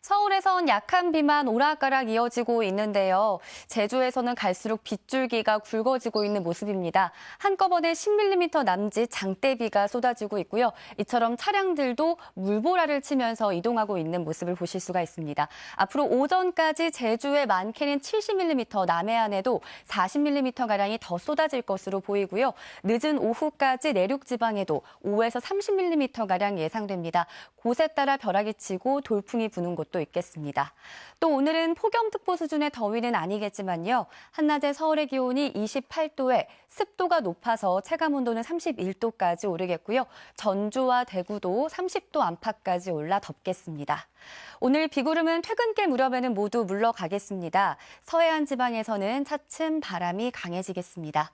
서울에선 약한 비만 오락가락 이어지고 있는데요. 제주에서는 갈수록 빗줄기가 굵어지고 있는 모습입니다. 한꺼번에 10mm 남짓 장대비가 쏟아지고 있고요. 이처럼 차량들도 물보라를 치면서 이동하고 있는 모습을 보실 수가 있습니다. 앞으로 오전까지 제주의 많게는 70mm, 남해안에도 40mm가량이 더 쏟아질 것으로 보이고요. 늦은 오후까지 내륙 지방에도 5에서 30mm가량 예상됩니다. 곳에 따라 벼락이 치고 돌풍이 부는 곳도 있겠습니다. 또 오늘은 폭염특보 수준의 더위는 아니겠지만요. 한낮에 서울의 기온이 28도에 습도가 높아서 체감온도는 31도까지 오르겠고요. 전주와 대구도 30도 안팎까지 올라 덥겠습니다. 오늘 비구름은 퇴근길 무렵에는 모두 물러가겠습니다. 서해안 지방에서는 차츰 바람이 강해지겠습니다.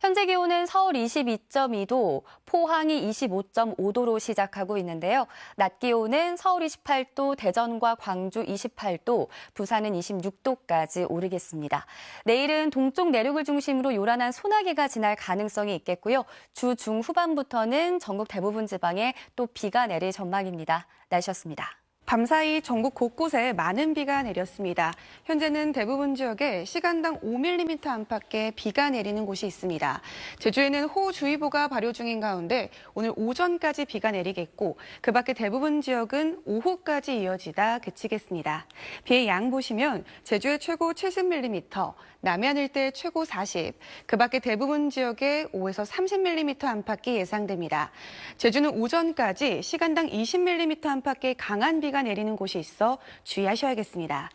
현재 기온은 서울 22.2도, 포항이 25.5도로 시작하고 있는데요. 낮 기온은 서울 28도, 대전과 광주 28도, 부산은 26도까지 오르겠습니다. 내일은 동쪽 내륙을 중심으로 요란한 소나기가 지날 가능성이 있겠고요. 주 중후반부터는 전국 대부분 지방에 또 비가 내릴 전망입니다. 날씨였습니다. 밤사이 전국 곳곳에 많은 비가 내렸습니다. 현재는 대부분 지역에 시간당 5mm 안팎의 비가 내리는 곳이 있습니다. 제주에는 호우주의보가 발효 중인 가운데 오늘 오전까지 비가 내리겠고 그 밖에 대부분 지역은 오후까지 이어지다 그치겠습니다. 비의 양 보시면 제주의 최고 70mm, 남해안 일대 최고 40, 그 밖에 대부분 지역에 5에서 30mm 안팎이 예상됩니다. 제주는 오전까지 시간당 20mm 안팎의 강한 비가 내리는 곳이 있어 주의하셔야겠습니다.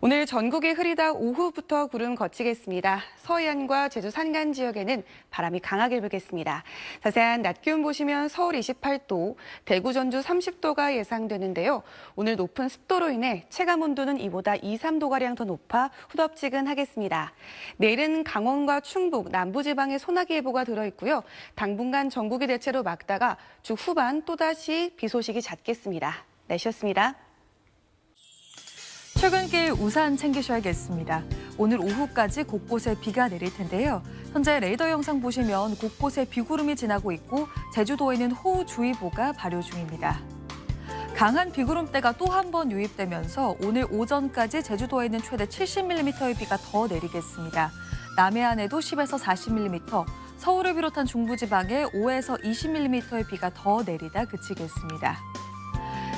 오늘 전국이 흐리다 오후부터 구름 거치겠습니다. 서해안과 제주 산간 지역에는 바람이 강하게 불겠습니다. 자세한 낮 기온 보시면 서울 28도, 대구, 전주 30도가 예상되는데요. 오늘 높은 습도로 인해 체감 온도는 이보다 2, 3도가량 더 높아 후덥지근하겠습니다. 내일은 강원과 충북, 남부지방에 소나기 예보가 들어있고요. 당분간 전국이 대체로 맑다가 주 후반 또다시 비 소식이 잦겠습니다. 날씨였습니다. 출근길 우산 챙기셔야겠습니다. 오늘 오후까지 곳곳에 비가 내릴 텐데요. 현재 레이더 영상 보시면 곳곳에 비구름이 지나고 있고 제주도에는 호우주의보가 발효 중입니다. 강한 비구름대가 또 한 번 유입되면서 오늘 오전까지 제주도에는 최대 70mm의 비가 더 내리겠습니다. 남해안에도 10에서 40mm, 서울을 비롯한 중부지방에 5에서 20mm의 비가 더 내리다 그치겠습니다.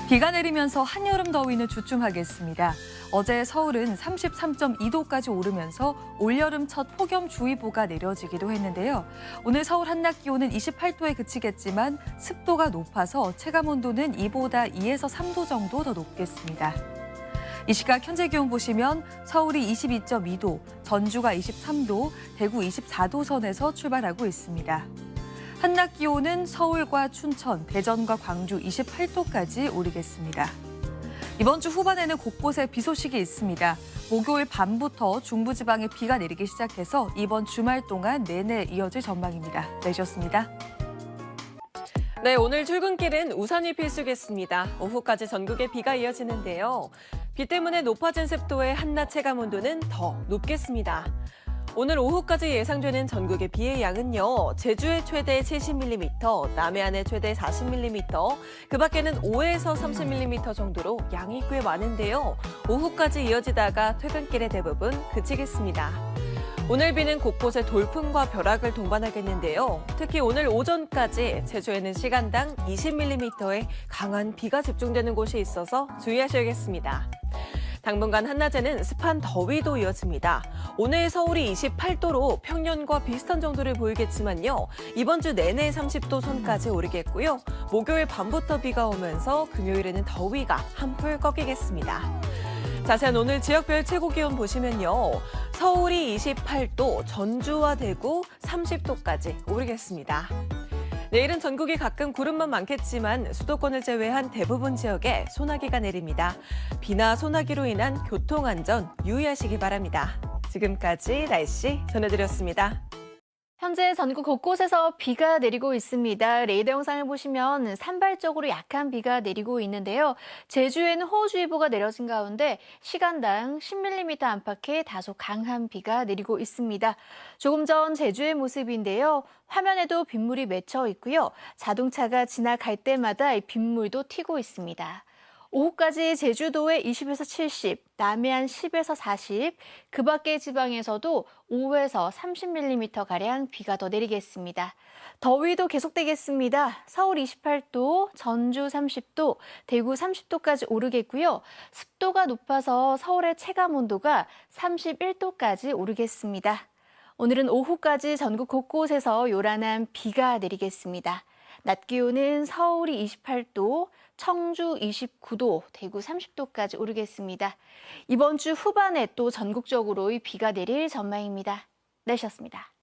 비가 내리면서 한여름 더위는 주춤하겠습니다. 어제 서울은 33.2도까지 오르면서 올여름 첫 폭염주의보가 내려지기도 했는데요. 오늘 서울 한낮 기온은 28도에 그치겠지만 습도가 높아서 체감온도는 이보다 2에서 3도 정도 더 높겠습니다. 이 시각 현재 기온 보시면 서울이 22.2도, 전주가 23도, 대구 24도 선에서 출발하고 있습니다. 한낮 기온은 서울과 춘천, 대전과 광주 28도까지 오르겠습니다. 이번 주 후반에는 곳곳에 비 소식이 있습니다. 목요일 밤부터 중부지방에 비가 내리기 시작해서 이번 주말 동안 내내 이어질 전망입니다. 내주셨습니다. 네, 오늘 출근길은 우산이 필수겠습니다. 오후까지 전국에 비가 이어지는데요. 비 때문에 높아진 습도의 한낮 체감 온도는 더 높겠습니다. 오늘 오후까지 예상되는 전국의 비의 양은요. 제주의 최대 70mm, 남해안의 최대 40mm, 그 밖에는 5에서 30mm 정도로 양이 꽤 많은데요. 오후까지 이어지다가 퇴근길에 대부분 그치겠습니다. 오늘 비는 곳곳에 돌풍과 벼락을 동반하겠는데요. 특히 오늘 오전까지 제주에는 시간당 20mm의 강한 비가 집중되는 곳이 있어서 주의하셔야겠습니다. 당분간 한낮에는 습한 더위도 이어집니다. 오늘 서울이 28도로 평년과 비슷한 정도를 보이겠지만요. 이번 주 내내 30도 선까지 오르겠고요. 목요일 밤부터 비가 오면서 금요일에는 더위가 한풀 꺾이겠습니다. 자세한 오늘 지역별 최고 기온 보시면요. 서울이 28도, 전주와 대구 30도까지 오르겠습니다. 내일은 전국이 가끔 구름만 많겠지만 수도권을 제외한 대부분 지역에 소나기가 내립니다. 비나 소나기로 인한 교통안전 유의하시기 바랍니다. 지금까지 날씨 전해드렸습니다. 현재 전국 곳곳에서 비가 내리고 있습니다. 레이더 영상을 보시면 산발적으로 약한 비가 내리고 있는데요. 제주에는 호우주의보가 내려진 가운데 시간당 10mm 안팎의 다소 강한 비가 내리고 있습니다. 조금 전 제주의 모습인데요. 화면에도 빗물이 맺혀 있고요. 자동차가 지나갈 때마다 빗물도 튀고 있습니다. 오후까지 제주도에 20에서 70, 남해안 10에서 40, 그 밖의 지방에서도 5에서 30mm가량 비가 더 내리겠습니다. 더위도 계속되겠습니다. 서울 28도, 전주 30도, 대구 30도까지 오르겠고요. 습도가 높아서 서울의 체감 온도가 31도까지 오르겠습니다. 오늘은 오후까지 전국 곳곳에서 요란한 비가 내리겠습니다. 낮 기온은 서울이 28도, 청주 29도, 대구 30도까지 오르겠습니다. 이번 주 후반에 또 전국적으로 비가 내릴 전망입니다. 날씨였습니다.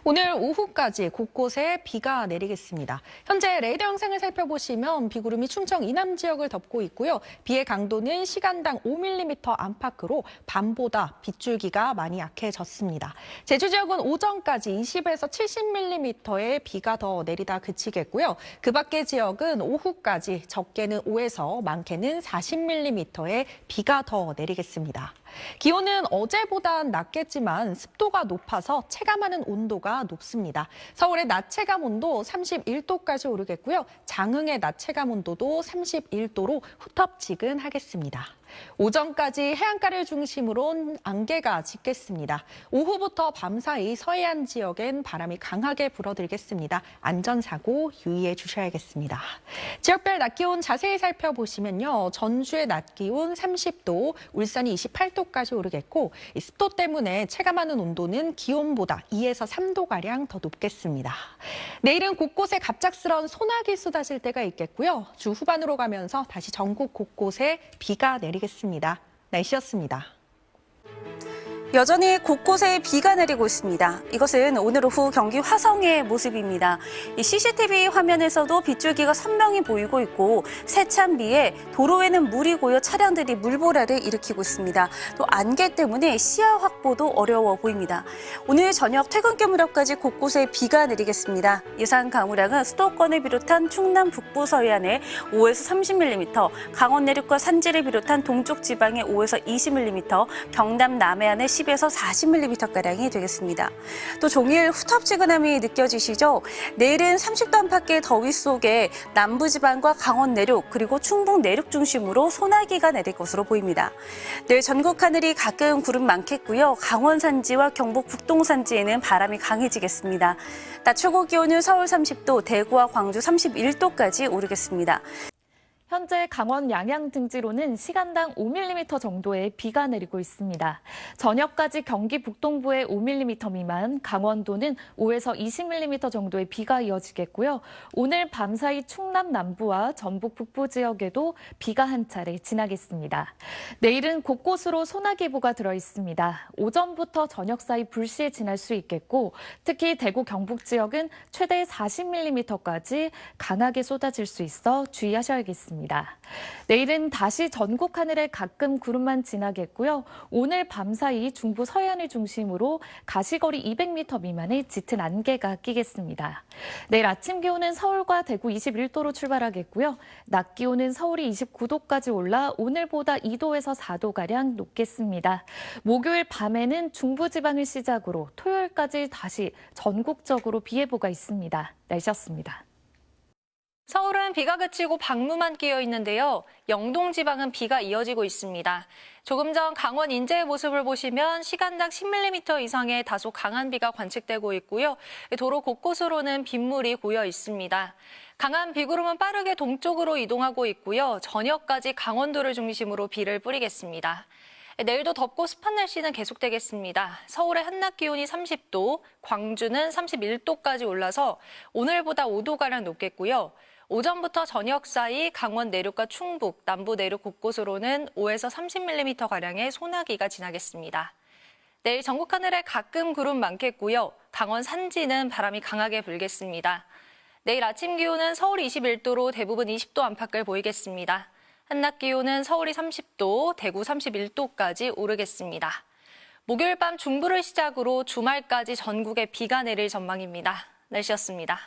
오늘 오후까지 곳곳에 비가 내리겠습니다. 현재 레이더 영상을 살펴보시면 비구름이 충청 이남 지역을 덮고 있고요. 비의 강도는 시간당 5mm 안팎으로 밤보다 빗줄기가 많이 약해졌습니다. 제주 지역은 오전까지 20에서 70mm의 비가 더 내리다 그치겠고요. 그 밖의 지역은 오후까지 적게는 5에서 많게는 40mm의 비가 더 내리겠습니다. 기온은 어제보단 낮겠지만 습도가 높아서 체감하는 온도가 높습니다. 서울의 낮 체감 온도 31도까지 오르겠고요. 장흥의 낮 체감 온도도 31도로 후텁지근하겠습니다. 오전까지 해안가를 중심으로 안개가 짙겠습니다. 오후부터 밤사이 서해안 지역엔 바람이 강하게 불어들겠습니다. 안전사고 유의해 주셔야겠습니다. 지역별 낮 기온 자세히 살펴보시면요. 전주의 낮 기온 30도, 울산이 28도까지 오르겠고 이 습도 때문에 체감하는 온도는 기온보다 2에서 3도가량 더 높겠습니다. 내일은 곳곳에 갑작스러운 소나기 쏟아질 때가 있겠고요. 주 후반으로 가면서 다시 전국 곳곳에 비가 내리겠습니다. 날씨였습니다. 여전히 곳곳에 비가 내리고 있습니다. 이것은 오늘 오후 경기 화성의 모습입니다. 이 CCTV 화면에서도 빗줄기가 선명히 보이고 있고 세찬 비에 도로에는 물이 고여 차량들이 물보라를 일으키고 있습니다. 또 안개 때문에 시야 확보도 어려워 보입니다. 오늘 저녁 퇴근길 무렵까지 곳곳에 비가 내리겠습니다. 예상 강우량은 수도권을 비롯한 충남 북부 서해안에 5에서 30mm, 강원 내륙과 산지를 비롯한 동쪽 지방에 5에서 20mm, 경남 남해안에 10에서 40mm가량이 되겠습니다. 또 종일 후텁지근함이 느껴지시죠? 내일은 30도 안팎의 더위 속에 남부지방과 강원 내륙 그리고 충북 내륙 중심으로 소나기가 내릴 것으로 보입니다. 내일 전국 하늘이 가끔 구름 많겠고요. 강원 산지와 경북 북동 산지에는 바람이 강해지겠습니다. 낮 최고 기온은 서울 30도, 대구와 광주 31도까지 오르겠습니다. 현재 강원 양양 등지로는 시간당 5mm 정도의 비가 내리고 있습니다. 저녁까지 경기 북동부에 5mm 미만, 강원도는 5에서 20mm 정도의 비가 이어지겠고요. 오늘 밤사이 충남 남부와 전북 북부 지역에도 비가 한 차례 지나겠습니다. 내일은 곳곳으로 소나기보가 들어 있습니다. 오전부터 저녁 사이 불시에 지날 수 있겠고 특히 대구 경북 지역은 최대 40mm까지 강하게 쏟아질 수 있어 주의하셔야겠습니다. 내일은 다시 전국 하늘에 가끔 구름만 지나겠고요. 오늘 밤사이 중부 서해안을 중심으로 가시거리 200m 미만의 짙은 안개가 끼겠습니다. 내일 아침 기온은 서울과 대구 21도로 출발하겠고요. 낮 기온은 서울이 29도까지 올라 오늘보다 2도에서 4도가량 높겠습니다. 목요일 밤에는 중부지방을 시작으로 토요일까지 다시 전국적으로 비 예보가 있습니다. 날씨였습니다. 서울은 비가 그치고 방문만 끼어 있는데요. 영동 지방은 비가 이어지고 있습니다. 조금 전 강원 인제의 모습을 보시면 시간당 10mm 이상의 다소 강한 비가 관측되고 있고요. 도로 곳곳으로는 빗물이 고여 있습니다. 강한 비구름은 빠르게 동쪽으로 이동하고 있고요. 저녁까지 강원도를 중심으로 비를 뿌리겠습니다. 내일도 덥고 습한 날씨는 계속되겠습니다. 서울의 한낮 기온이 30도, 광주는 31도까지 올라서 오늘보다 5도가량 높겠고요. 오전부터 저녁 사이 강원 내륙과 충북, 남부 내륙 곳곳으로는 5에서 30mm가량의 소나기가 지나겠습니다. 내일 전국 하늘에 가끔 구름 많겠고요. 강원 산지는 바람이 강하게 불겠습니다. 내일 아침 기온은 서울 21도로 대부분 20도 안팎을 보이겠습니다. 한낮 기온은 서울이 30도, 대구 31도까지 오르겠습니다. 목요일 밤 중부를 시작으로 주말까지 전국에 비가 내릴 전망입니다. 날씨였습니다.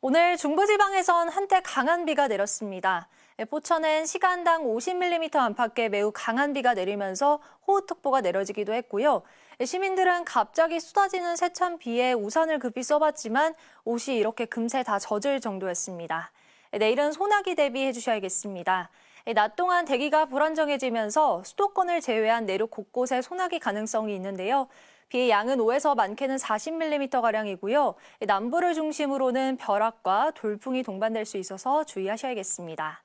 오늘 중부지방에선 한때 강한 비가 내렸습니다. 포천엔 시간당 50mm 안팎의 매우 강한 비가 내리면서 호우특보가 내려지기도 했고요. 시민들은 갑자기 쏟아지는 세찬 비에 우산을 급히 써봤지만 옷이 이렇게 금세 다 젖을 정도였습니다. 내일은 소나기 대비해 주셔야겠습니다. 낮 동안 대기가 불안정해지면서 수도권을 제외한 내륙 곳곳에 소나기 가능성이 있는데요. 비의 양은 5에서 많게는 40mm가량이고요. 남부를 중심으로는 벼락과 돌풍이 동반될 수 있어서 주의하셔야겠습니다.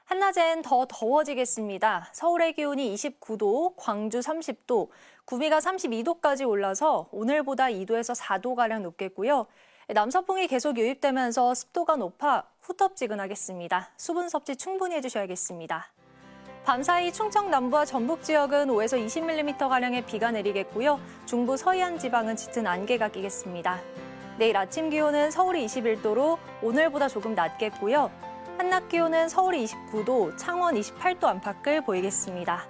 한낮엔 더 더워지겠습니다. 서울의 기온이 29도, 광주 30도, 구미가 32도까지 올라서 오늘보다 2도에서 4도가량 높겠고요. 남서풍이 계속 유입되면서 습도가 높아 후텁지근하겠습니다. 수분 섭취 충분히 해주셔야겠습니다. 밤사이 충청 남부와 전북 지역은 5에서 20mm가량의 비가 내리겠고요. 중부 서해안 지방은 짙은 안개가 끼겠습니다. 내일 아침 기온은 서울이 21도로 오늘보다 조금 낮겠고요. 한낮 기온은 서울이 29도, 창원 28도 안팎을 보이겠습니다.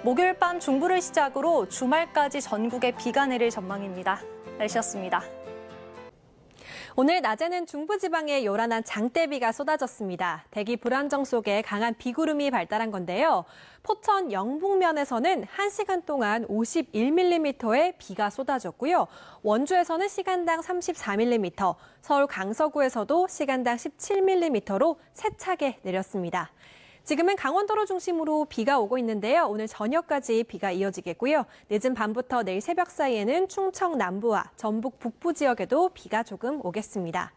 목요일 밤 중부를 시작으로 주말까지 전국에 비가 내릴 전망입니다. 날씨였습니다. 오늘 낮에는 중부지방에 요란한 장대비가 쏟아졌습니다. 대기 불안정 속에 강한 비구름이 발달한 건데요. 포천 영북면에서는 1시간 동안 51mm의 비가 쏟아졌고요. 원주에서는 시간당 34mm, 서울 강서구에서도 시간당 17mm로 세차게 내렸습니다. 지금은 강원도로 중심으로 비가 오고 있는데요. 오늘 저녁까지 비가 이어지겠고요. 늦은 밤부터 내일 새벽 사이에는 충청 남부와 전북 북부 지역에도 비가 조금 오겠습니다.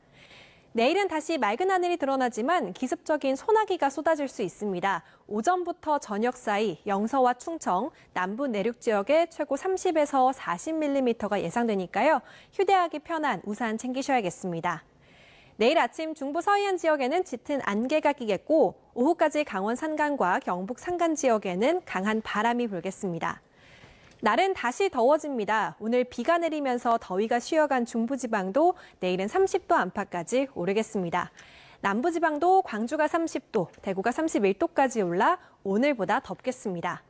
내일은 다시 맑은 하늘이 드러나지만 기습적인 소나기가 쏟아질 수 있습니다. 오전부터 저녁 사이 영서와 충청, 남부 내륙 지역에 최고 30에서 40mm가 예상되니까요. 휴대하기 편한 우산 챙기셔야겠습니다. 내일 아침 중부 서해안 지역에는 짙은 안개가 끼겠고 오후까지 강원 산간과 경북 산간 지역에는 강한 바람이 불겠습니다. 날은 다시 더워집니다. 오늘 비가 내리면서 더위가 쉬어간 중부지방도 내일은 30도 안팎까지 오르겠습니다. 남부지방도 광주가 30도, 대구가 31도까지 올라 오늘보다 덥겠습니다.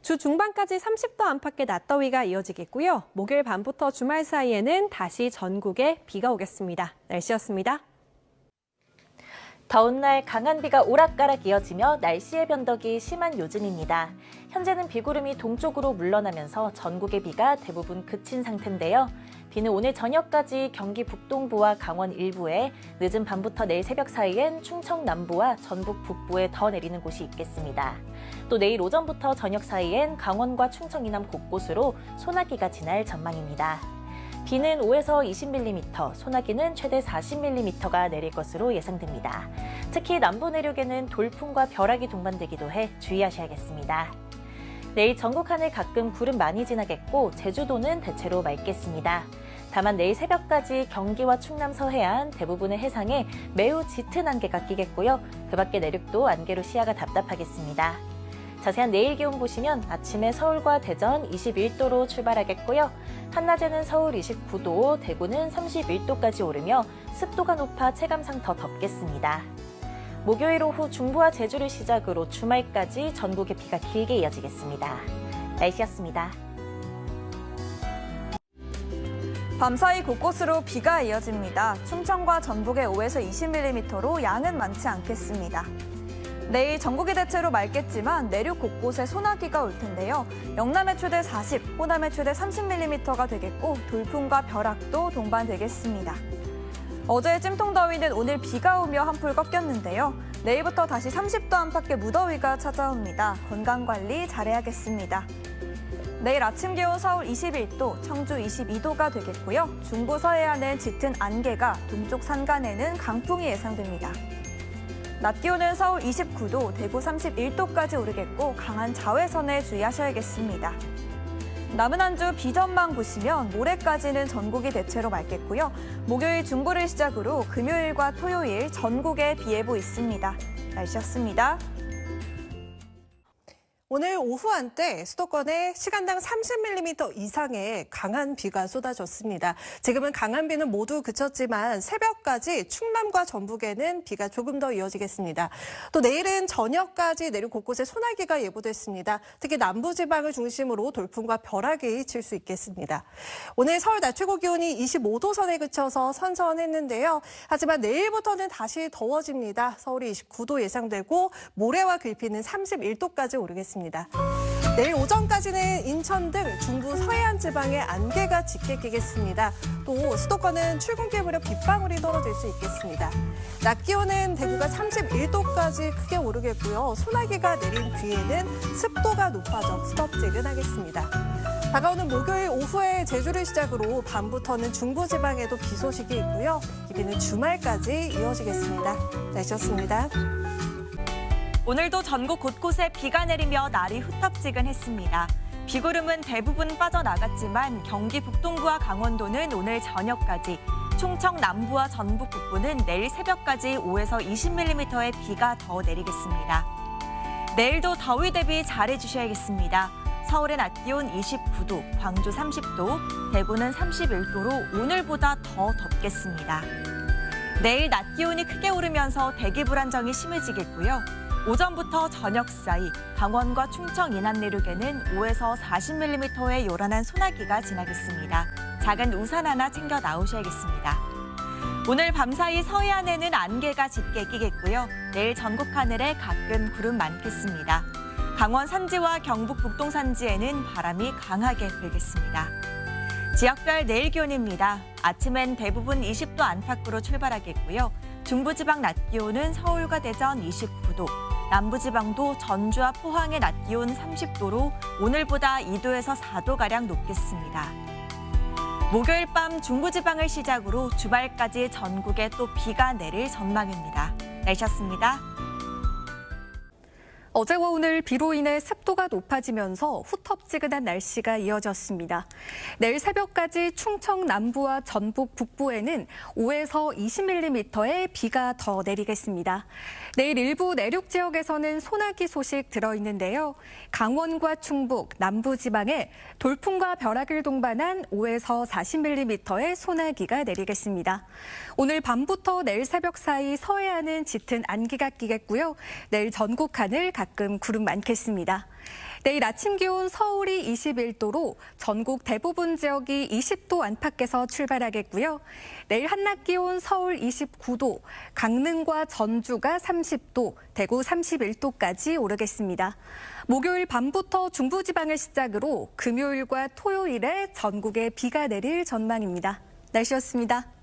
주 중반까지 30도 안팎의 낮더위가 이어지겠고요. 목요일 밤부터 주말 사이에는 다시 전국에 비가 오겠습니다. 날씨였습니다. 더운 날 강한 비가 오락가락 이어지며 날씨의 변덕이 심한 요즘입니다. 현재는 비구름이 동쪽으로 물러나면서 전국의 비가 대부분 그친 상태인데요. 비는 오늘 저녁까지 경기 북동부와 강원 일부에, 늦은 밤부터 내일 새벽 사이엔 충청 남부와 전북 북부에 더 내리는 곳이 있겠습니다. 또 내일 오전부터 저녁 사이엔 강원과 충청 이남 곳곳으로 소나기가 지날 전망입니다. 비는 5에서 20mm, 소나기는 최대 40mm가 내릴 것으로 예상됩니다. 특히 남부 내륙에는 돌풍과 벼락이 동반되기도 해 주의하셔야겠습니다. 내일 전국 하늘 가끔 구름 많이 지나겠고 제주도는 대체로 맑겠습니다. 다만 내일 새벽까지 경기와 충남 서해안 대부분의 해상에 매우 짙은 안개가 끼겠고요. 그 밖의 내륙도 안개로 시야가 답답하겠습니다. 자세한 내일 기온 보시면 아침에 서울과 대전 21도로 출발하겠고요. 한낮에는 서울 29도, 대구는 31도까지 오르며 습도가 높아 체감상 더 덥겠습니다. 목요일 오후 중부와 제주를 시작으로 주말까지 전국에 비가 길게 이어지겠습니다. 날씨였습니다. 밤사이 곳곳으로 비가 이어집니다. 충청과 전북에 5에서 20mm로 양은 많지 않겠습니다. 내일 전국이 대체로 맑겠지만 내륙 곳곳에 소나기가 올 텐데요. 영남에 최대 40, 호남에 최대 30mm가 되겠고 돌풍과 벼락도 동반되겠습니다. 어제의 찜통더위는 오늘 비가 오며 한풀 꺾였는데요. 내일부터 다시 30도 안팎의 무더위가 찾아옵니다. 건강관리 잘해야겠습니다. 내일 아침 기온 서울 21도, 청주 22도가 되겠고요. 중부 서해안은 짙은 안개가, 동쪽 산간에는 강풍이 예상됩니다. 낮 기온은 서울 29도, 대구 31도까지 오르겠고 강한 자외선에 주의하셔야겠습니다. 남은 한 주 비 전망 보시면 모레까지는 전국이 대체로 맑겠고요. 목요일 중부를 시작으로 금요일과 토요일 전국에 비 예보 있습니다. 날씨였습니다. 오늘 오후 한때 수도권에 시간당 30mm 이상의 강한 비가 쏟아졌습니다. 지금은 강한 비는 모두 그쳤지만 새벽까지 충남과 전북에는 비가 조금 더 이어지겠습니다. 또 내일은 저녁까지 내륙 곳곳에 소나기가 예보됐습니다. 특히 남부지방을 중심으로 돌풍과 벼락이 칠 수 있겠습니다. 오늘 서울 낮 최고 기온이 25도 선에 그쳐서 선선했는데요. 하지만 내일부터는 다시 더워집니다. 서울이 29도 예상되고 모레와 글피는 31도까지 오르겠습니다. 내일 오전까지는 인천 등 중부 서해안 지방에 안개가 짙게 끼겠습니다. 또 수도권은 출근길 무렵 빗방울이 떨어질 수 있겠습니다. 낮 기온은 대구가 31도까지 크게 오르겠고요. 소나기가 내린 뒤에는 습도가 높아져 후덥지근하겠습니다. 다가오는 목요일 오후에 제주를 시작으로 밤부터는 중부지방에도 비 소식이 있고요. 이 비는 주말까지 이어지겠습니다. 날씨였습니다. 오늘도 전국 곳곳에 비가 내리며 날이 후텁지근했습니다. 비구름은 대부분 빠져나갔지만 경기 북동부와 강원도는 오늘 저녁까지, 충청 남부와 전북 북부는 내일 새벽까지 5에서 20mm의 비가 더 내리겠습니다. 내일도 더위 대비 잘해주셔야겠습니다. 서울의 낮 기온 29도, 광주 30도, 대구는 31도로 오늘보다 더 덥겠습니다. 내일 낮 기온이 크게 오르면서 대기 불안정이 심해지겠고요. 오전부터 저녁 사이 강원과 충청 이남 내륙에는 5에서 40mm의 요란한 소나기가 지나겠습니다. 작은 우산 하나 챙겨 나오셔야겠습니다. 오늘 밤사이 서해안에는 안개가 짙게 끼겠고요. 내일 전국 하늘에 가끔 구름 많겠습니다. 강원 산지와 경북 북동 산지에는 바람이 강하게 불겠습니다. 지역별 내일 기온입니다. 아침엔 대부분 20도 안팎으로 출발하겠고요. 중부지방 낮 기온은 서울과 대전 29도, 남부지방도 전주와 포항의 낮 기온 30도로 오늘보다 2도에서 4도가량 높겠습니다. 목요일 밤 중부지방을 시작으로 주말까지 전국에 또 비가 내릴 전망입니다. 날씨였습니다. 어제와 오늘 비로 인해 습도가 높아지면서 후텁지근한 날씨가 이어졌습니다. 내일 새벽까지 충청 남부와 전북 북부에는 5에서 20mm의 비가 더 내리겠습니다. 내일 일부 내륙 지역에서는 소나기 소식 들어있는데요. 강원과 충북, 남부지방에 돌풍과 벼락을 동반한 5에서 40mm의 소나기가 내리겠습니다. 오늘 밤부터 내일 새벽 사이 서해안은 짙은 안개가 끼겠고요. 내일 전국 하늘 가끔 구름 많겠습니다. 내일 아침 기온 서울이 21도로 전국 대부분 지역이 20도 안팎에서 출발하겠고요. 내일 한낮 기온 서울 29도, 강릉과 전주가 30도, 대구 31도까지 오르겠습니다. 목요일 밤부터 중부지방을 시작으로 금요일과 토요일에 전국에 비가 내릴 전망입니다. 날씨였습니다.